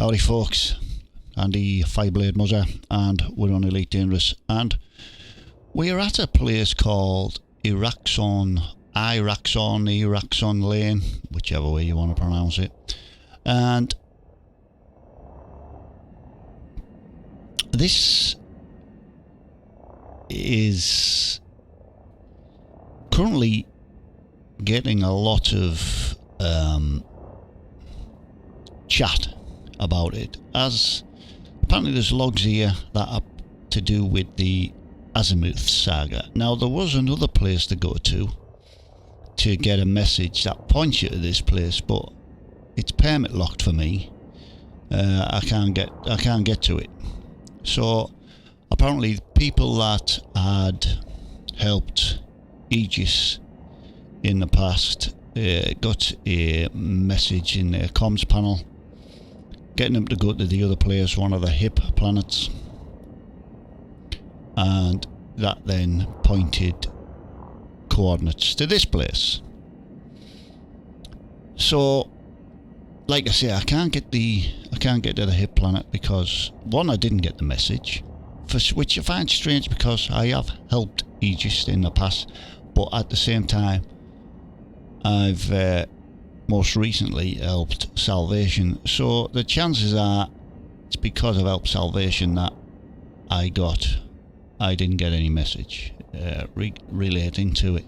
Howdy folks, Andy Fireblade Muzzer, and we're on Elite Dangerous, and we're at a place called Iraxon Lane, whichever way you want to pronounce it, and this is currently getting a lot of chat about it, as apparently there's logs here that are to do with the Azimuth Saga. Now there was another place to go to get a message that points you to this place, but it's permit locked for me. I can't get to it. So apparently people that had helped Aegis in the past got a message in their comms panel getting them to go to the other place, one of the hip planets, and that then pointed coordinates to this place. So like I say, I can't get to the hip planet because one, I didn't get the message, which I find strange because I have helped Aegis in the past, but at the same time I've most recently helped Salvation, so the chances are it's because I've helped Salvation that I didn't get any message relating to it.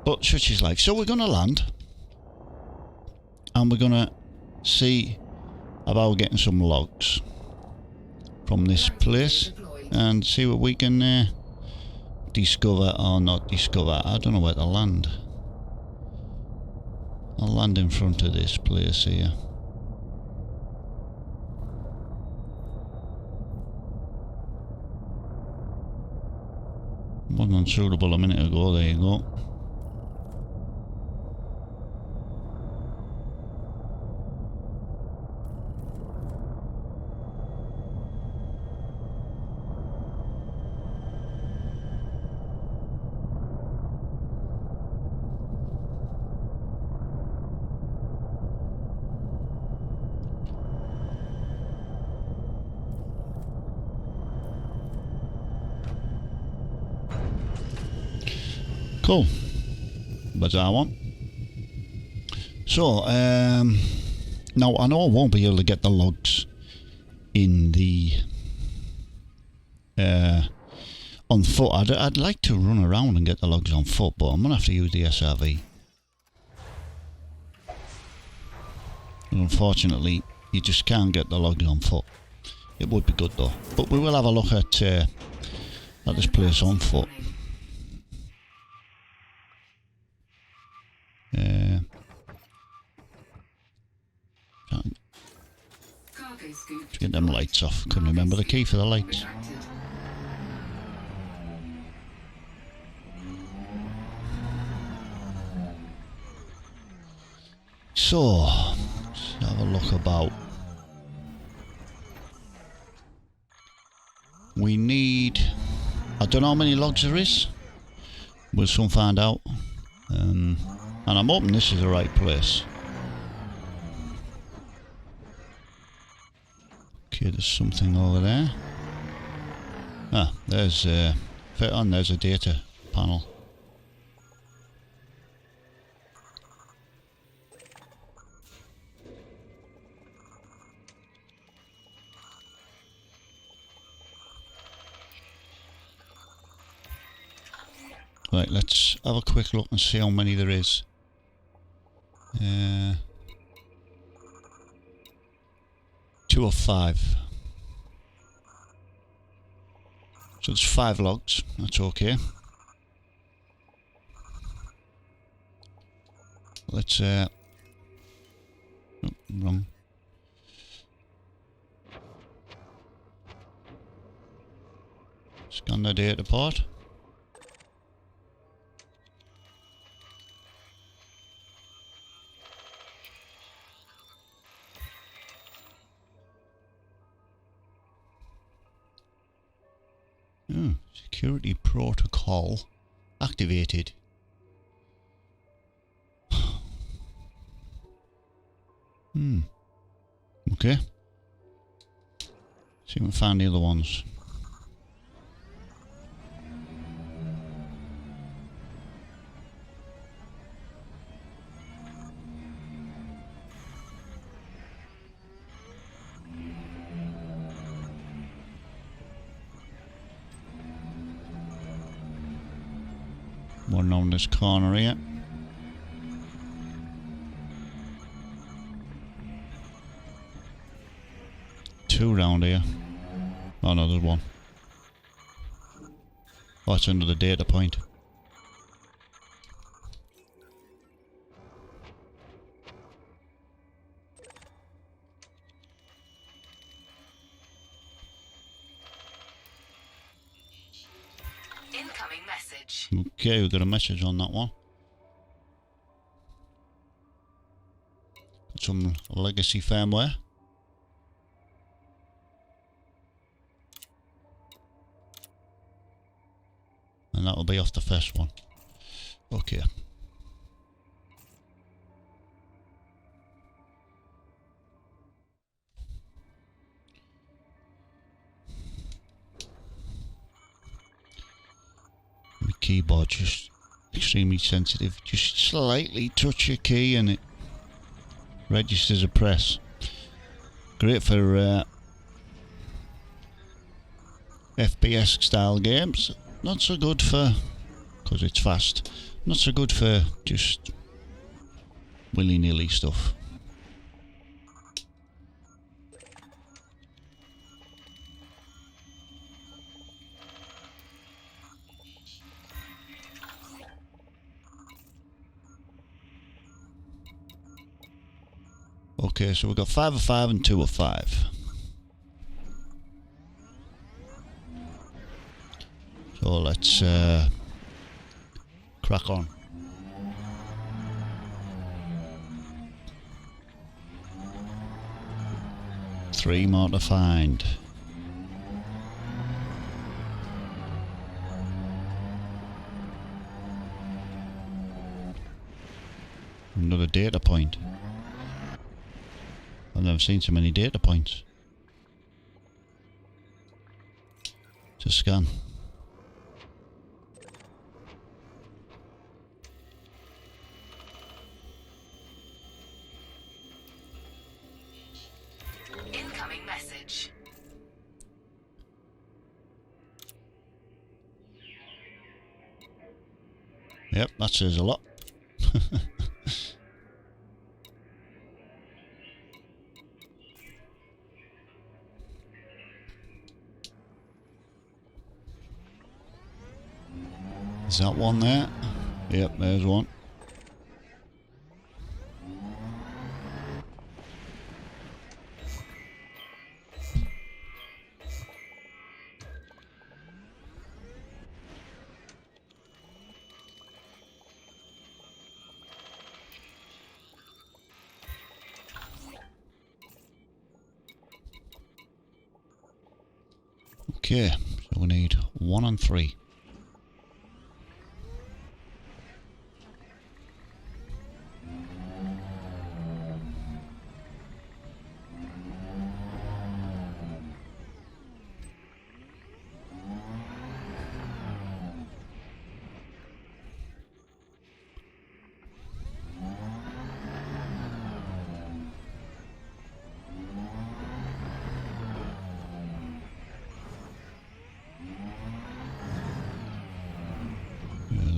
But such is life. So we're going to land and we're going to see about getting some logs from this place and see what we can discover or not discover. I don't know where to land. I'll land in front of this place here. Wasn't unsuitable a minute ago, there you go. Cool. Bizarre one. So, now I know I won't be able to get the logs in the on foot. I'd like to run around and get the logs on foot, but I'm gonna have to use the SRV. And unfortunately, you just can't get the logs on foot. It would be good though. But we will have a look at this place on foot. Let's get them lights off. Couldn't remember the key for the lights. So, let's have a look about. We need, I don't know how many logs there is. We'll soon find out. And I'm hoping this is the right place. Okay, there's something over there. Ah, there's there's a data panel. Right, let's have a quick look and see how many there is. 2 or 5. So it's 5 logs, that's okay. Let's oh, wrong. Scan the data port. Oh, security protocol activated. Okay. See if we can find the other ones. One on this corner here. Two round here. Oh no, there's one. Oh, it's another data point. Incoming message. Okay, we got a message on that one. Got some legacy firmware. And that'll be off the first one. Okay. My keyboard just extremely sensitive. Just slightly touch your key and it registers a press. Great for FPS style games. Not so good for, because it's fast, not so good for just willy-nilly stuff. Okay, so we've got 5 of 5 and 2 of 5. So let's crack on. Three more to find. Another data point. I've never seen so many data points to scan. Incoming message. Yep, that says a lot. Is that one there? Yep, there's one. Okay, so we need 1 and 3.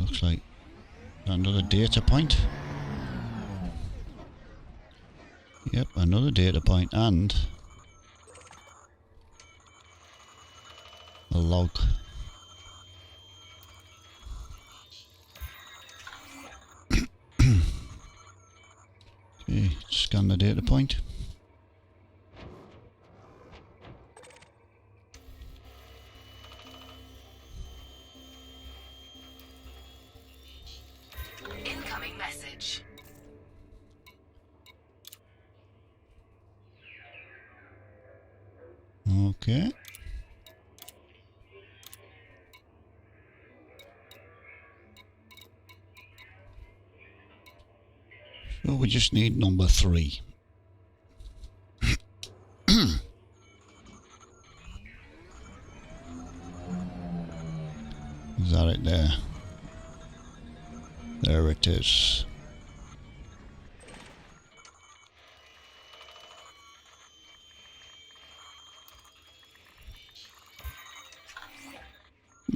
Looks like another data point. Yep, another data point and a log. Okay, scan the data point. Incoming message. Okay. So we just need number 3.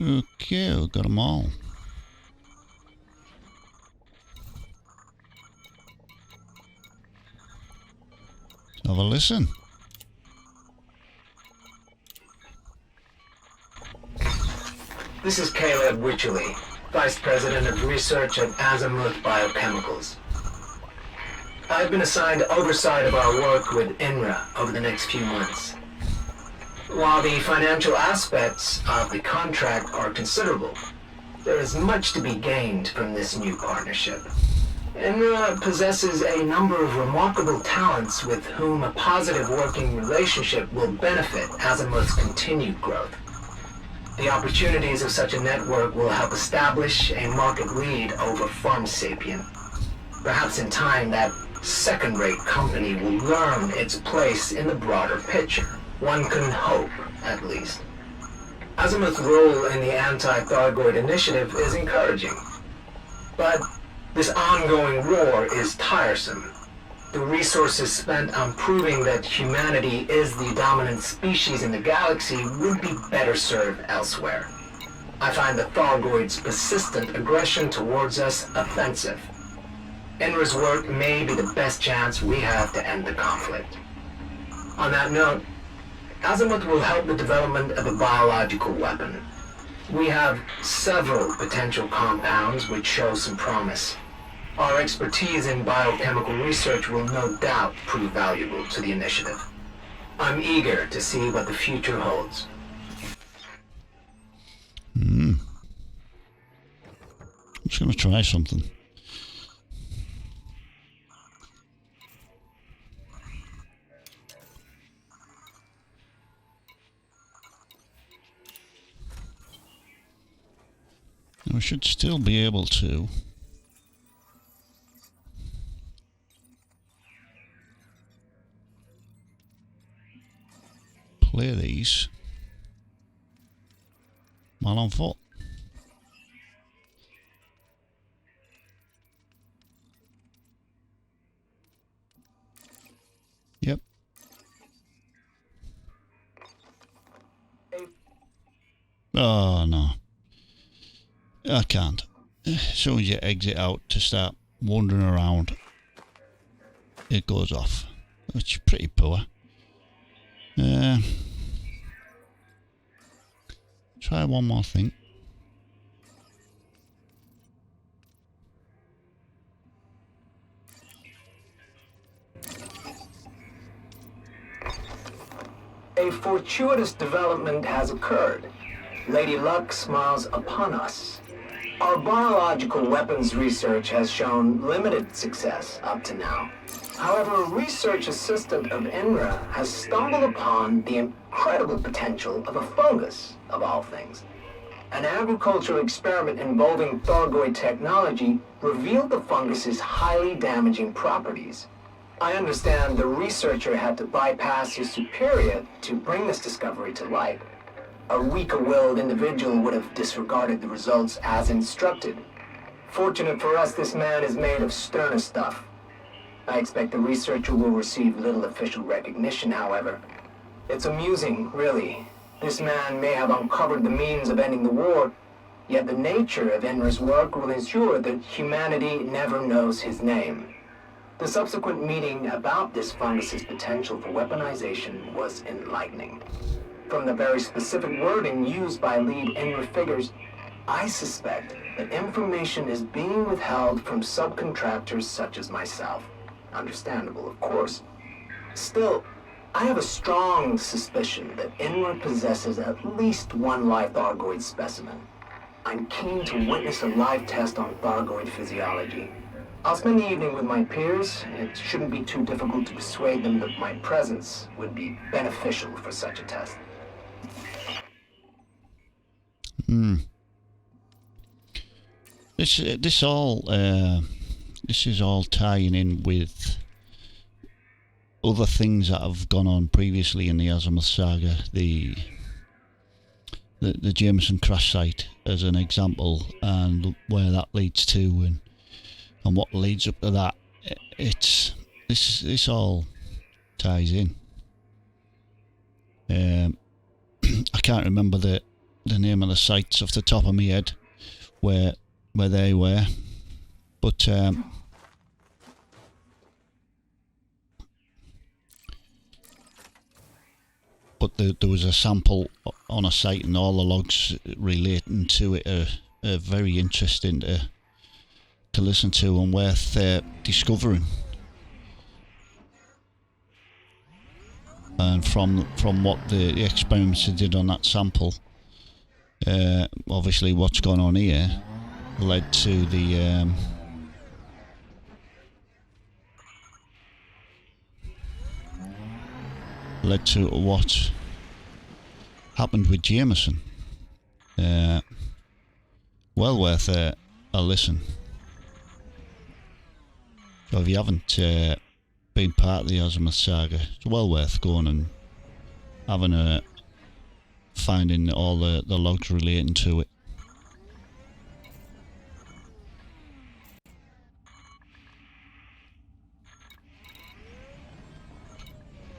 Okay, we've got them all. Have a listen. This is Caleb Wycherley, Vice President of Research at Azimuth Biochemicals. I've been assigned oversight of our work with INRA over the next few months. While the financial aspects of the contract are considerable, there is much to be gained from this new partnership. INRA possesses a number of remarkable talents with whom a positive working relationship will benefit Azimuth's continued growth. The opportunities of such a network will help establish a market lead over Pharmasapien. Perhaps in time that second-rate company will learn its place in the broader picture. One can hope, at least. Azimuth's role in the anti-Thargoid initiative is encouraging. But this ongoing war is tiresome. The resources spent on proving that humanity is the dominant species in the galaxy would be better served elsewhere. I find the Thargoids' persistent aggression towards us offensive. INRA's work may be the best chance we have to end the conflict. On that note, Azimuth will help the development of a biological weapon. We have several potential compounds which show some promise. Our expertise in biochemical research will no doubt prove valuable to the initiative. I'm eager to see what the future holds. I'm just going to try something. We should still be able to play these while on foot. Yep. Oh no. I can't. As soon as you exit out to start wandering around, it goes off. Which is pretty poor. Try one more thing. A fortuitous development has occurred. Lady Luck smiles upon us. Our biological weapons research has shown limited success up to now. However, a research assistant of INRA has stumbled upon the incredible potential of a fungus, of all things. An agricultural experiment involving Thargoid technology revealed the fungus's highly damaging properties. I understand the researcher had to bypass his superior to bring this discovery to light. A weaker-willed individual would have disregarded the results as instructed. Fortunate for us, this man is made of sterner stuff. I expect the researcher will receive little official recognition, however. It's amusing, really. This man may have uncovered the means of ending the war, yet the nature of INRA's work will ensure that humanity never knows his name. The subsequent meeting about this fungus's potential for weaponization was enlightening. From the very specific wording used by lead INRA figures, I suspect that information is being withheld from subcontractors such as myself. Understandable, of course. Still, I have a strong suspicion that INRA possesses at least one live Thargoid specimen. I'm keen to witness a live test on Thargoid physiology. I'll spend the evening with my peers. It shouldn't be too difficult to persuade them that my presence would be beneficial for such a test. This is all tying in with other things that have gone on previously in the Azimuth saga. The Jameson crash site as an example, and where that leads to, and what leads up to that. This all ties in. I can't remember the the name of the sites off the top of my head where they were, but there was a sample on a site, and all the logs relating to it are very interesting to listen to and worth discovering. And from what the experiments they did on that sample, obviously what's gone on here led to the led to what happened with Jameson. Well worth a listen. So if you haven't been part of the Azimuth Saga, it's well worth going and having finding all the logs relating to it.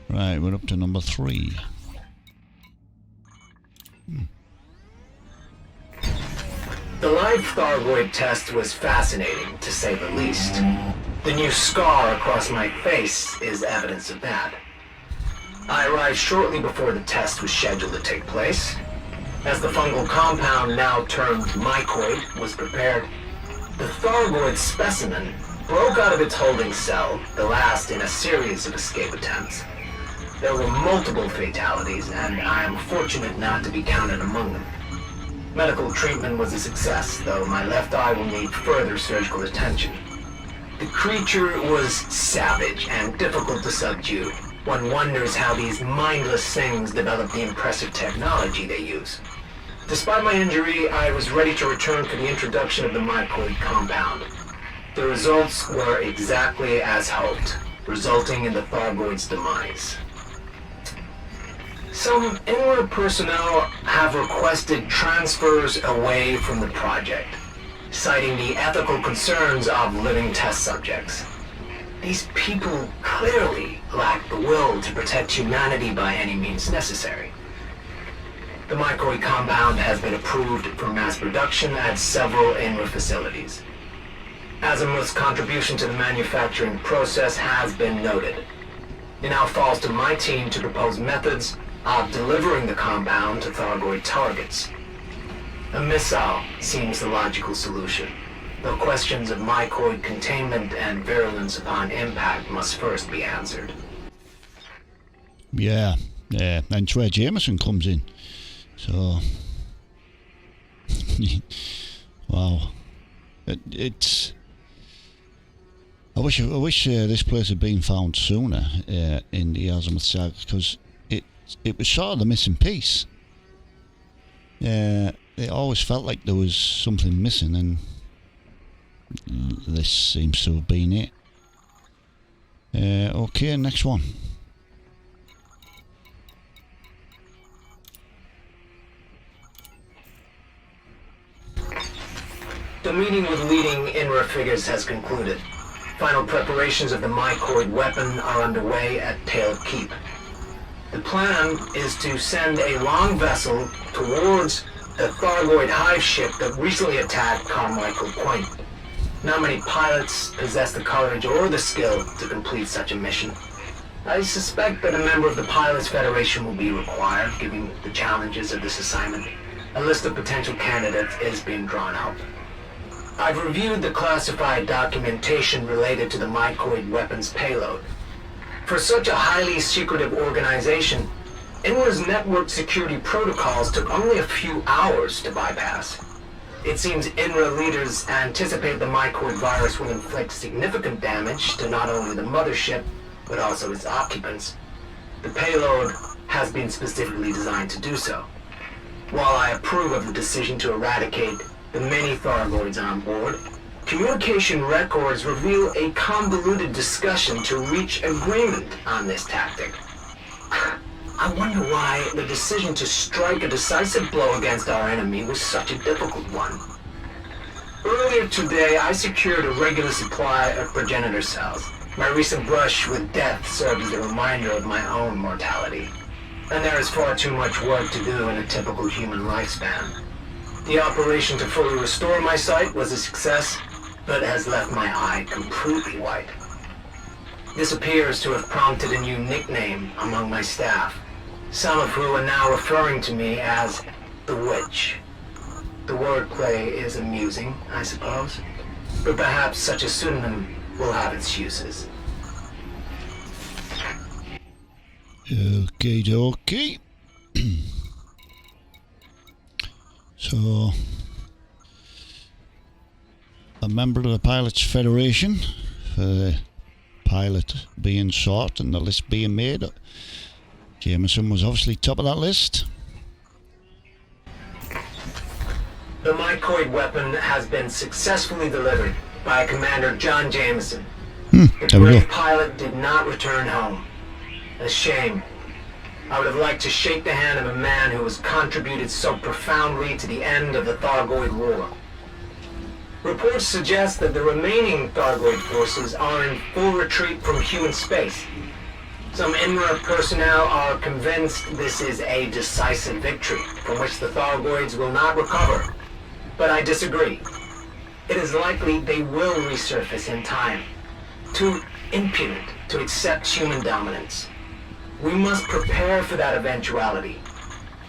Right, we're up to number 3. The live Thargoid test was fascinating, to say the least. The new scar across my face is evidence of that. I arrived shortly before the test was scheduled to take place. As the fungal compound, now termed mycoid, was prepared, the Thargoid specimen broke out of its holding cell, the last in a series of escape attempts. There were multiple fatalities, and I am fortunate not to be counted among them. Medical treatment was a success, though my left eye will need further surgical attention. The creature was savage and difficult to subdue. One wonders how these mindless things develop the impressive technology they use. Despite my injury, I was ready to return for the introduction of the mycoid compound. The results were exactly as hoped, resulting in the Thargoid's demise. Some INRA personnel have requested transfers away from the project, citing the ethical concerns of living test subjects. These people clearly lack the will to protect humanity by any means necessary. The mycoid compound has been approved for mass production at several INRA facilities. Azimuth's contribution to the manufacturing process has been noted. It now falls to my team to propose methods of delivering the compound to Thargoid targets. A missile seems the logical solution, though questions of mycoid containment and virulence upon impact must first be answered. Yeah, and it's where Jameson comes in. So, wow, it's. I wish this place had been found sooner in the Azimuth Saga, because it was sort of the missing piece. It always felt like there was something missing, and this seems to have been it. Okay, next one. The meeting with leading INRA figures has concluded. Final preparations of the mycoid weapon are underway at Tail Keep. The plan is to send a long vessel towards the Thargoid hive ship that recently attacked Carmichael Point. Not many pilots possess the courage or the skill to complete such a mission. I suspect that a member of the Pilots Federation will be required, given the challenges of this assignment. A list of potential candidates is being drawn up. I've reviewed the classified documentation related to the mycoid weapon's payload. For such a highly secretive organization, INRA's network security protocols took only a few hours to bypass. It seems INRA leaders anticipate the mycoid virus will inflict significant damage to not only the mothership, but also its occupants. The payload has been specifically designed to do so. While I approve of the decision to eradicate the many Thargoids on board, communication records reveal a convoluted discussion to reach agreement on this tactic. I wonder why the decision to strike a decisive blow against our enemy was such a difficult one. Earlier today, I secured a regular supply of progenitor cells. My recent brush with death served as a reminder of my own mortality. and there is far too much work to do in a typical human lifespan. The operation to fully restore my sight was a success, but has left my eye completely white. This appears to have prompted a new nickname among my staff, some of who are now referring to me as the Witch. The wordplay is amusing, I suppose, but perhaps such a pseudonym will have its uses. Okay, dokie. So, a member of the Pilots Federation, for the pilot being sought and the list being made. Jameson was obviously top of that list. The mycoid weapon has been successfully delivered by Commander John Jameson. The There we brave go. pilot did not return home. A shame. I would have liked to shake the hand of a man who has contributed so profoundly to the end of the Thargoid War. Reports suggest that the remaining Thargoid forces are in full retreat from human space. Some INRA personnel are convinced this is a decisive victory from which the Thargoids will not recover. But I disagree. It is likely they will resurface in time, too impudent to accept human dominance. We must prepare for that eventuality.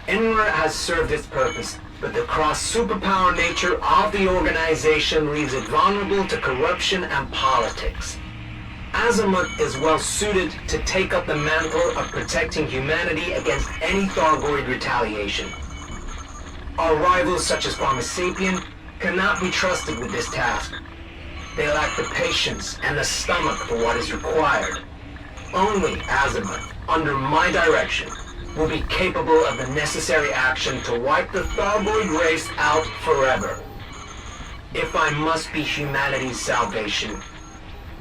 INRA has served its purpose, but the cross-superpower nature of the organization leaves it vulnerable to corruption and politics. Azimuth is well suited to take up the mantle of protecting humanity against any Thargoid retaliation. Our rivals, such as Pharmasapian, cannot be trusted with this task. They lack the patience and the stomach for what is required. Only Azimuth, under my direction, will be capable of the necessary action to wipe the Thargoid race out forever. If I must be humanity's salvation,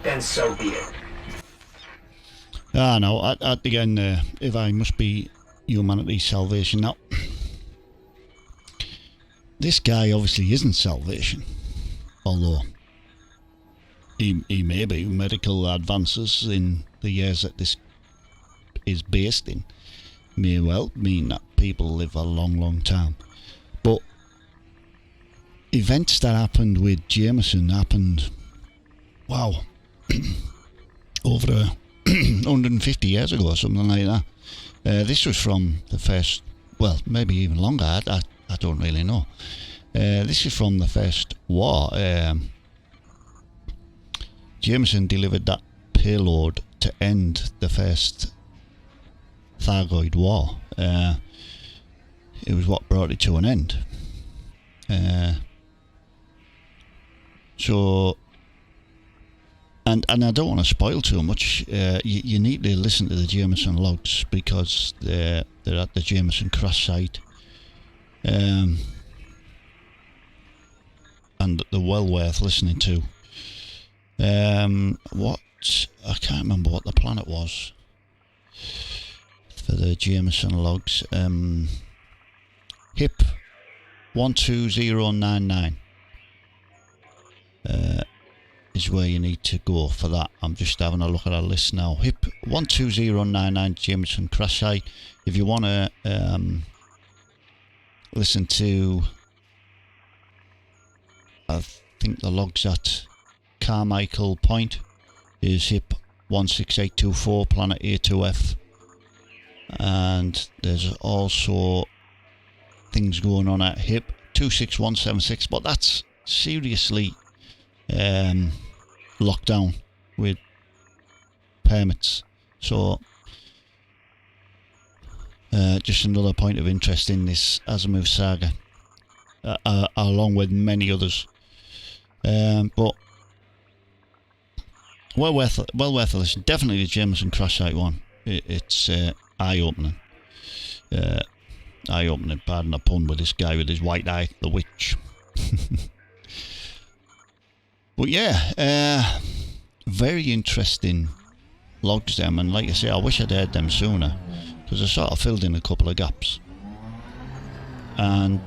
then so be it. No, at the end there, if I must be humanity's salvation. Now, this guy obviously isn't salvation, although he may be. Medical advances in the years that this is based in may well mean that people live a long, long time. But events that happened with Jameson happened, wow, over 150 years ago or something like that. This was from the first, well, maybe even longer, I don't really know. This is from the first war. Jameson delivered that payload to end the first Thargoid War. It was what brought it to an end. And I don't want to spoil too much. You need to listen to the Jameson logs because they're at the Jameson crash site. And they're well worth listening to. I can't remember what the planet was for the Jameson logs. HIP 12099 is where you need to go for that. I'm just having a look at our list now. HIP 12099 Jameson crash site. If you want to listen to, I think the logs at Carmichael Point is HIP 16824 planet A2F, and there's also things going on at HIP 26176, but that's seriously locked down with permits. So just another point of interest in this Azimuth saga, along with many others. But well worth a listen. Definitely the Jameson crash site one. It's eye-opening. Eye-opening, pardon the pun, with this guy with his white eye, the witch. But yeah, very interesting logs them, and like I say, I wish I'd heard them sooner, because I sort of filled in a couple of gaps. And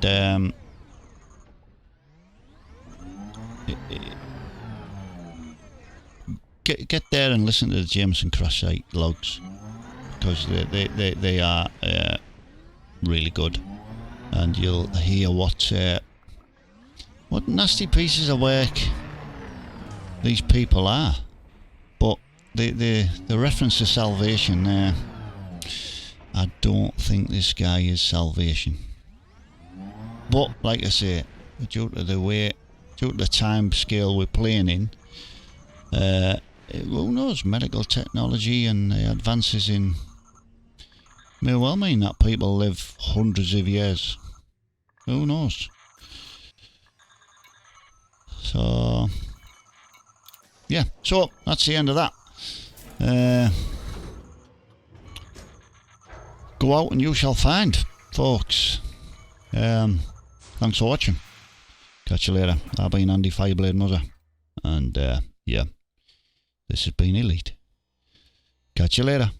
get there and listen to the Jameson crash site logs, because they are really good, and you'll hear what nasty pieces of work these people are. But the reference to salvation there, I don't think this guy is salvation. But like I say, due to the time scale we're playing in, who knows, medical technology and advances in may well mean that people live hundreds of years. Who knows? So yeah, so that's the end of that. Go out and you shall find, folks. Thanks for watching. Catch you later. I've been Andy Fireblade Muzzer, and yeah, this has been Elite. Catch you later.